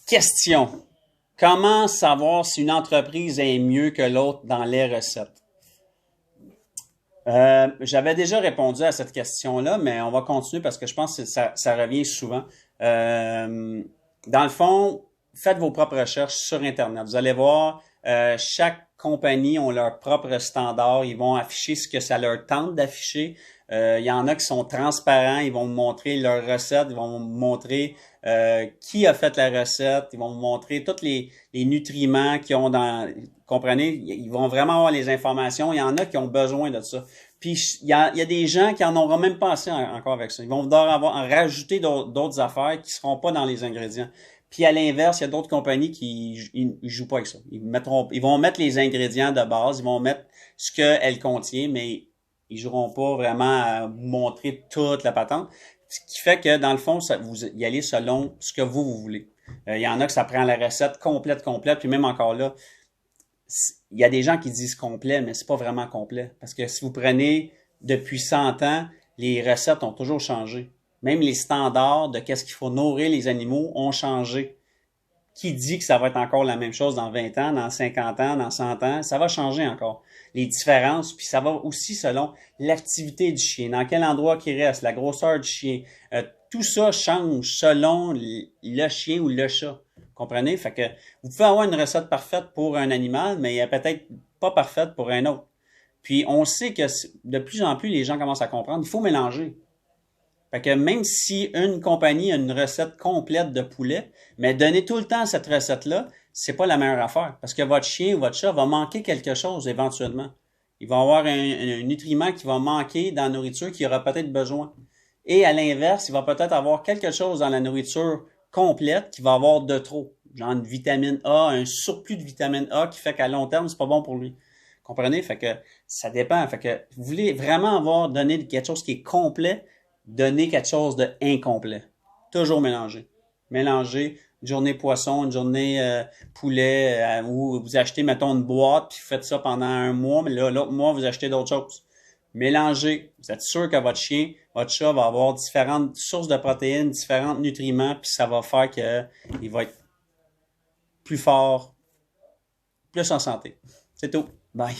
Question. Comment savoir si une entreprise est mieux que l'autre dans les recettes? J'avais déjà répondu à cette question-là, mais on va continuer parce que je pense que ça revient souvent. Euh, Dans le fond, faites vos propres recherches sur Internet. Vous allez voir, chaque compagnie ont leur propre standard. Ils vont afficher ce que ça leur tente d'afficher. Il y en a qui sont transparents. Ils vont vous montrer leurs recettes. Ils vont vous montrer qui a fait la recette. Ils vont vous montrer tous les nutriments qu'ils ont dans... Comprenez? Ils vont vraiment avoir les informations. Il y en a qui ont besoin de ça. Puis il y a des gens qui en auront même pas assez encore avec ça. Ils vont devoir en rajouter d'autres affaires qui seront pas dans les ingrédients. Puis à l'inverse, il y a d'autres compagnies qui ils jouent pas avec ça. Ils vont mettre les ingrédients de base, ils vont mettre ce qu'elle contient, mais ils joueront pas vraiment à vous montrer toute la patente. Ce qui fait que dans le fond, vous y allez selon ce que vous voulez. Il y en a que ça prend la recette complète, puis même encore là, il y a des gens qui disent complet, mais c'est pas vraiment complet. Parce que si vous prenez depuis 100 ans, les recettes ont toujours changé. Même les standards de qu'est-ce qu'il faut nourrir les animaux ont changé. Qui dit que ça va être encore la même chose dans 20 ans, dans 50 ans, dans 100 ans? Ça va changer encore. Les différences, puis ça va aussi selon l'activité du chien, dans quel endroit qu'il reste, la grosseur du chien. Tout ça change selon le chien ou le chat. Comprenez? Fait que vous pouvez avoir une recette parfaite pour un animal, mais elle est peut-être pas parfaite pour un autre. Puis on sait que de plus en plus, les gens commencent à comprendre, il faut mélanger. Fait que même si une compagnie a une recette complète de poulet, mais donner tout le temps cette recette-là, c'est pas la meilleure affaire. Parce que votre chien ou votre chat va manquer quelque chose éventuellement. Il va avoir un nutriment qui va manquer dans la nourriture qu'il aura peut-être besoin. Et à l'inverse, il va peut-être avoir quelque chose dans la nourriture complète qui va avoir de trop. Genre une vitamine A, un surplus de vitamine A qui fait qu'à long terme, c'est pas bon pour lui. Comprenez? Fait que ça dépend. Fait que vous voulez vraiment donné quelque chose qui est complet, donner quelque chose de incomplet. Toujours mélanger. Mélanger une journée poisson, une journée poulet, où vous achetez, mettons, une boîte, puis vous faites ça pendant un mois, mais là, l'autre mois, vous achetez d'autres choses. Mélangez. Vous êtes sûr que votre chien, votre chat va avoir différentes sources de protéines, différents nutriments, puis ça va faire qu'il va être plus fort, plus en santé. C'est tout. Bye.